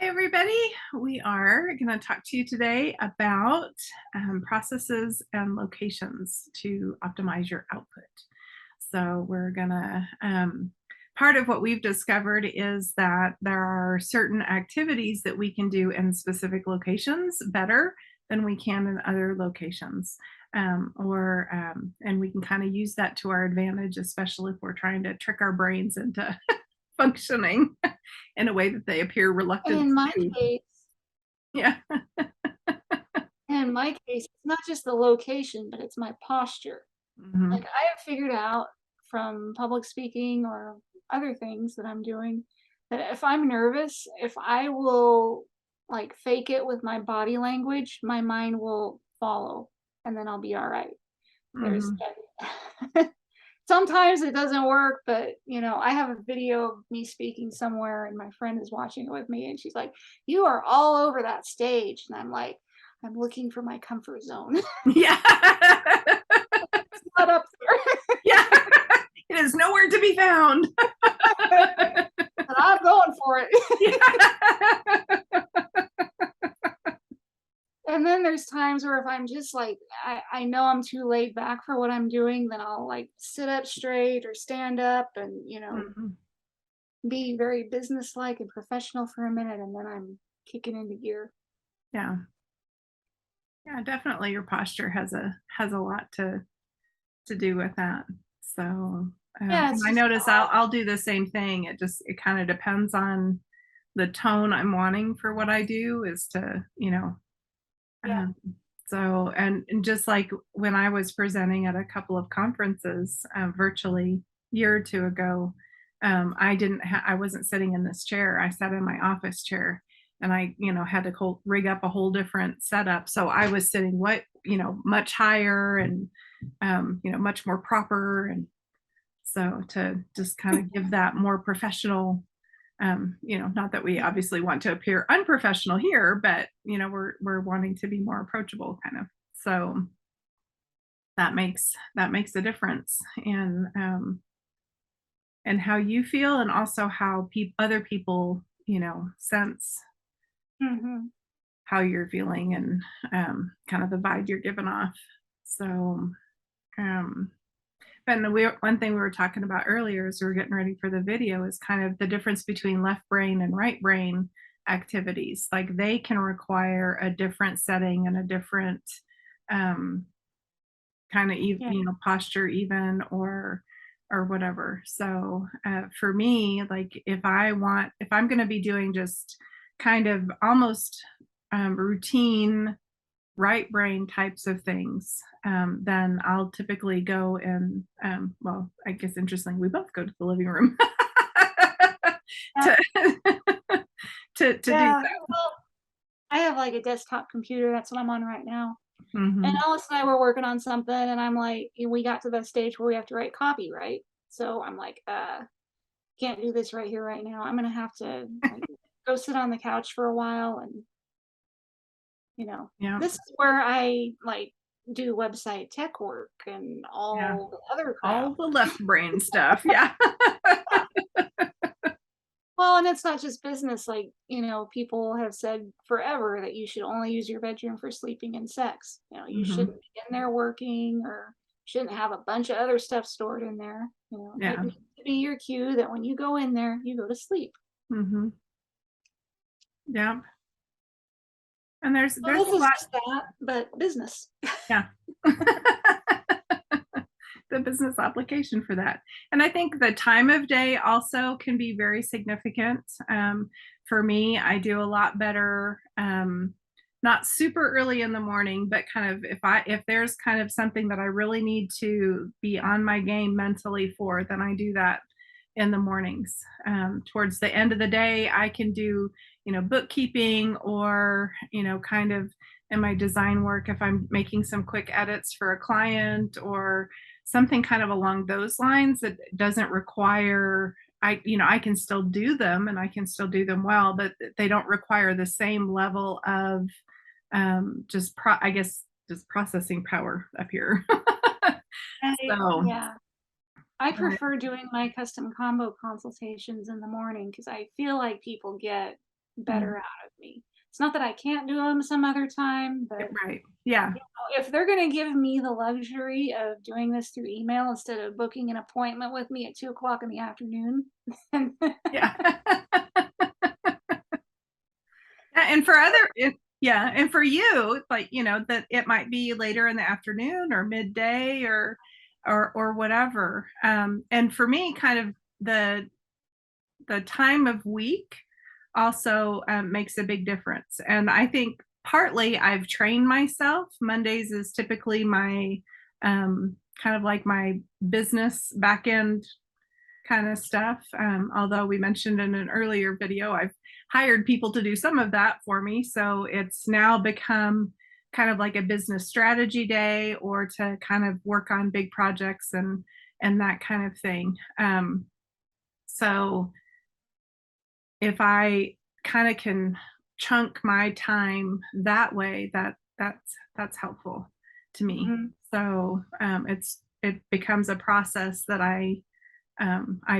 Hey, everybody. We are going to talk to you today about processes and locations to optimize your output. So, we're going to, part of what we've discovered is that there are certain activities that we can do in specific locations better than we can in other locations. And we can kind of use that to our advantage, especially if we're trying to trick our brains into functioning in a way that they appear reluctant In my to do. case Yeah. in my case, it's not just the location, but it's my posture. Like, Mhm. I have figured out from public speaking or other things that I'm doing, that if I'm nervous, if I will, like, fake it with my body language, my mind will follow, and then I'll be alright. There's Mhm. sometimes it doesn't work, but, I have a video of me speaking somewhere, and my friend is watching it with me, and she's like, "You are all over that stage," and I'm like, "I'm looking for my comfort zone." Yeah. It's not up there, Yeah. It is nowhere to be found. and I'm going for it. Yeah. And then there's times where if I'm just like, I know I'm too laid back for what I'm doing, then I'll like sit up straight or stand up and, Mhm. be very businesslike and professional for a minute, and then I'm kicking into gear. Yeah. Yeah, definitely your posture has a lot to do with that. So, Yeah, and it's I just notice I'll do the same thing. It kind of depends on the tone I'm wanting for what I do is to, yeah. um, so and just like when I was presenting at a couple of conferences, virtually year or two ago, I wasn't sitting in this chair. I sat in my office chair and I, had to rig up a whole different setup. So I was sitting much higher and much more proper. And so to just kind of give that more professional, not that we obviously want to appear unprofessional here, but we're wanting to be more approachable kind of. So that makes a difference in and how you feel and also how other people, sense Mhm. how you're feeling and kind of the vibe you're giving off. So um and one thing we were talking about earlier as we were getting ready for the video is kind of the difference between left brain and right brain activities. Like they can require a different setting and a different um, kind of Yeah. posture even or whatever. So for me, like if I'm going to be doing just kind of almost routine right brain types of things, then I'll typically go and, well, I guess interestingly, we both go to the living room Yeah. to to do Yeah. that. Well, I have like a desktop computer. That's what I'm on right now. And Mhm. Alice and I were working on something, and I'm like, we got to the stage where we have to write copy, right? So I'm like, can't do this right here, right now. I'm gonna have to like go sit on the couch for a while, and Yeah, this is where I like do website tech work and yeah. all the other crap. All the left brain stuff, yeah. Well, and it's not just business. Like, people have said forever that you should only use your bedroom for sleeping and sex. You Mhm. shouldn't be in there working or shouldn't have a bunch of other stuff stored in there. It Yeah. needs to be your cue that when you go in there, you go to sleep. Mhm. Yeah. And So there's this a is lot. just that, but business. Yeah. The business application for that. And I think the time of day also can be very significant. For me, I do a lot better, not super early in the morning, but kind of if there's kind of something that I really need to be on my game mentally for, then I do that in the mornings. Towards the end of the day, I can do, bookkeeping or, kind of in my design work if I'm making some quick edits for a client or something kind of along those lines that doesn't require I can still do them and I can still do them well, but they don't require the same level of I guess just processing power up here. Right. So Yeah. I prefer doing my custom combo consultations in the morning because I feel like people get better out of me. It's not that I can't do them some other time, but Right. Yeah. if they're going to give me the luxury of doing this through email instead of booking an appointment with me at 2 o'clock in the afternoon, then Yeah. And for other yeah, and for you, like, that it might be later in the afternoon or midday or whatever. And for me, kind of the time of week also makes a big difference. And I think partly I've trained myself. Mondays is typically my kind of like my business back end kind of stuff. Although we mentioned in an earlier video, I've hired people to do some of that for me. So it's now become kind of like a business strategy day, or to kind of work on big projects and that kind of thing. So if I kind of can chunk my time that way, that's helpful to me. Mhm. So it becomes a process that I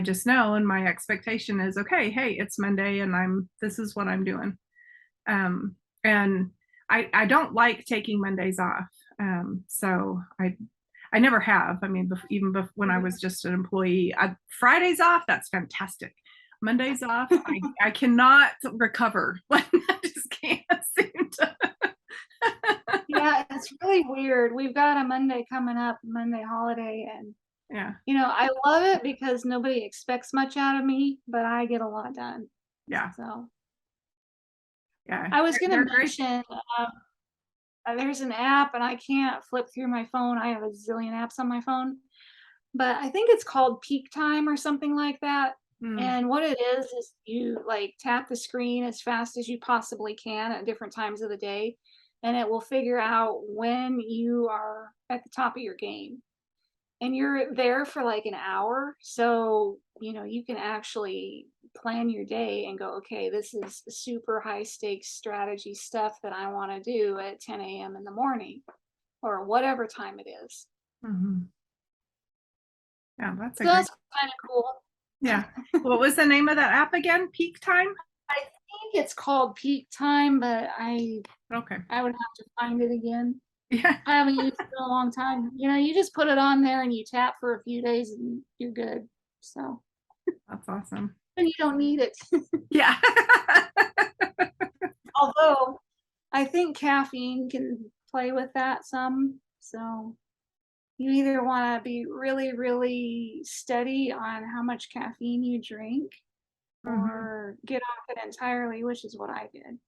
just know, and my expectation is, okay, hey, it's Monday, and this is what I'm doing. And I don't like taking Mondays off. So I never have. I mean, even when I was just an employee, Fridays off, that's fantastic. Mondays off, I cannot recover. I just can't seem to. Yeah, it's really weird. We've got a Monday coming up, Monday holiday, and Yeah, I love it because nobody expects much out of me, but I get a lot done. yeah, So yeah. I was gonna They're great. mention there's an app, and I can't flip through my phone. I have a zillion apps on my phone, but I think it's called Peak Time or something like that. Mm, And what it is you like tap the screen as fast as you possibly can at different times of the day, and it will figure out when you are at the top of your game. And you're there for like an hour, so you can actually plan your day and go, okay, this is super high stakes strategy stuff that I want to do at 10 a.m. in the morning or whatever time it is. mhm. Yeah, that's a So great. that's kind of cool. Yeah. What was the name of that app again? Peak Time? I think it's called Peak Time, but I Okay. I would have to find it again. Yeah, I haven't used it in a long time. You just put it on there and you tap for a few days and you're good. So, that's awesome. and you don't need it. Yeah. Although I think caffeine can play with that some. So you either want to be really, really steady on how much caffeine you drink Mhm. or get off it entirely, which is what I did.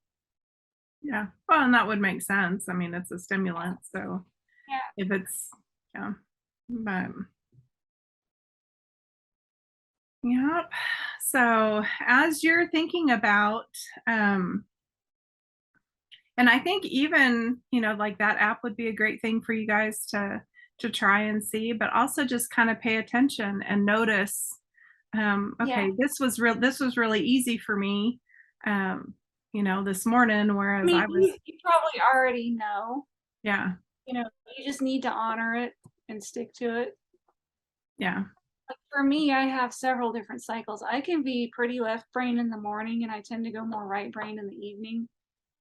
Yeah. Well, and that would make sense. I mean, it's a stimulant, so Yeah. if it's yeah. But yep. So as you're thinking about um and I think even, like that app would be a great thing for you guys to try and see, but also just kind of pay attention and notice, Yeah. okay, this was really easy for me, um, this morning, I whereas mean, I was, you probably already know, yeah, you just need to honor it and stick to it. yeah, Like for me, I have several different cycles. I can be pretty left brain in the morning and I tend to go more right brain in the evening.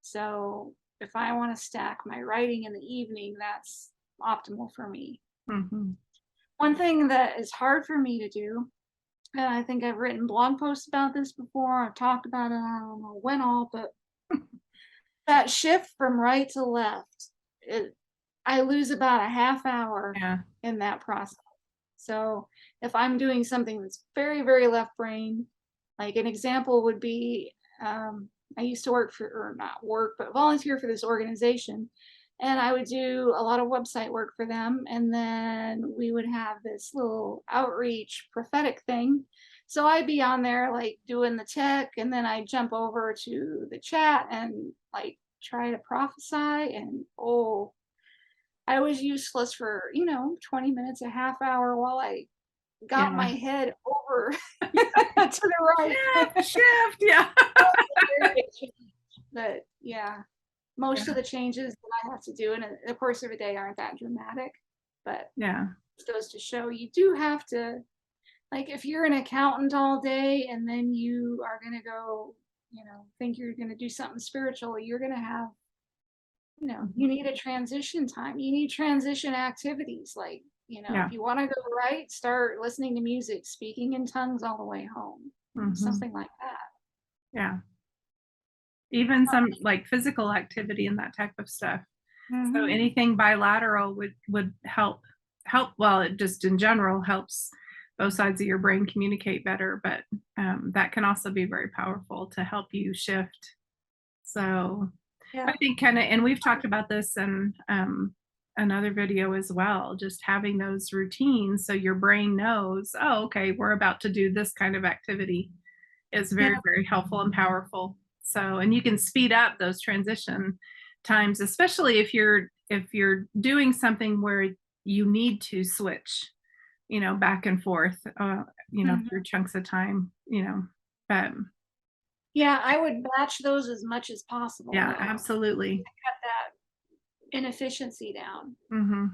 So if I want to stack my writing in the evening, that's optimal for me. hmm, One thing that is hard for me to do, and I think I've written blog posts about this before, I've talked about it, I don't know when all, but that shift from right to left, I lose about a half hour yeah, in that process. So if I'm doing something that's very, very left brain, like an example would be I used to work for, or not work, but volunteer for this organization. And I would do a lot of website work for them. And then we would have this little outreach prophetic thing. So I'd be on there like doing the tech, and then I'd jump over to the chat and like try to prophesy. And oh, I was useless for, 20 minutes, a half hour while I got my yeah, head over to the right. shift, yeah, Very big change. But yeah, most yeah, of the changes that I have to do in the course of a day aren't that dramatic. But yeah, it goes to show you do have to, like, if you're an accountant all day and then you are going to go, think you're going to do something spiritual, you're going to have, Mhm. you need a transition time. You need transition activities. Like, Yeah. if you want to go right, start listening to music, speaking in tongues all the way home, Mhm. something like that. Yeah. Even some like physical activity and that type of stuff. So Hmm. anything bilateral would help, well, it just in general helps both sides of your brain communicate better, but that can also be very powerful to help you shift. So I Yeah. think kind of, and we've talked about this in another video as well, just having those routines so your brain knows, oh, okay, we're about to do this kind of activity is Yeah. very, very helpful and powerful. So, and you can speed up those transition times, especially if you're doing something where you need to switch, back and forth, through Hmm. chunks of time, but Yeah. I would batch those as much as possible, yeah, though. absolutely. Cut that inefficiency down. Hmm.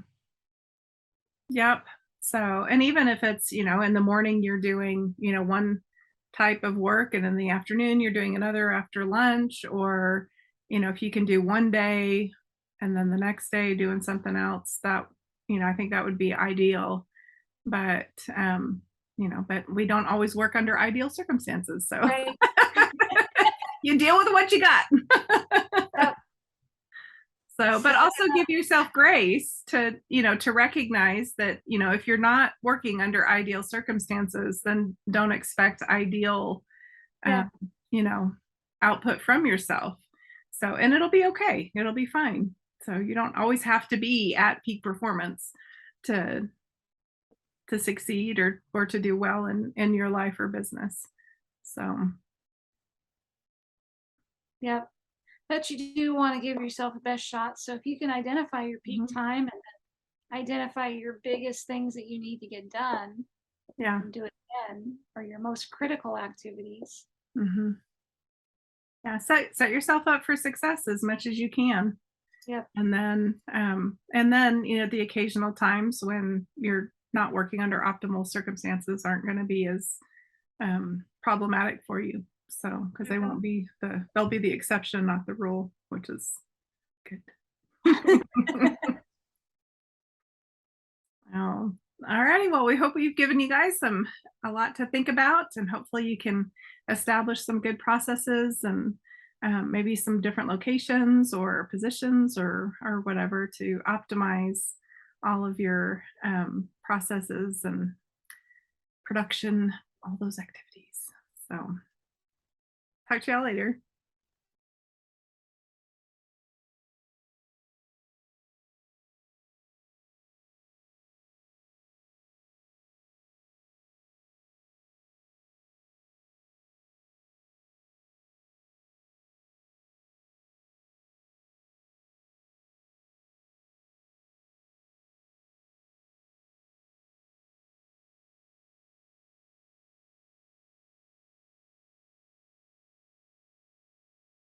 Yep. So, and even if it's, in the morning you're doing, one type of work and in the afternoon you're doing another after lunch, or, if you can do one day and then the next day doing something else, that, I think that would be ideal. But, but we don't always work under ideal circumstances. So Right. you deal with what you got. Yep. So, but So, also give yourself grace to, to recognize that, if you're not working under ideal circumstances, then don't expect ideal, yeah. um, you know, output from yourself. So, and it'll be okay. It'll be fine. So you don't always have to be at peak performance to succeed or to do well in your life or business. So, Yep. But you do want to give yourself the best shot. So if you can identify your peak mhm, time and identify your biggest things that you need to get done yeah. and do it then, or your most critical activities. Hmm. Yeah. Set yourself up for success as much as you can. Yep. And then the occasional times when you're not working under optimal circumstances aren't going to be as problematic for you. So because they'll be the exception, not the rule, which is good. Well, all righty. Well, we hope we've given you guys a lot to think about, and hopefully you can establish some good processes and maybe some different locations or positions or whatever to optimize all of your processes and production, all those activities. So, talk to y'all later.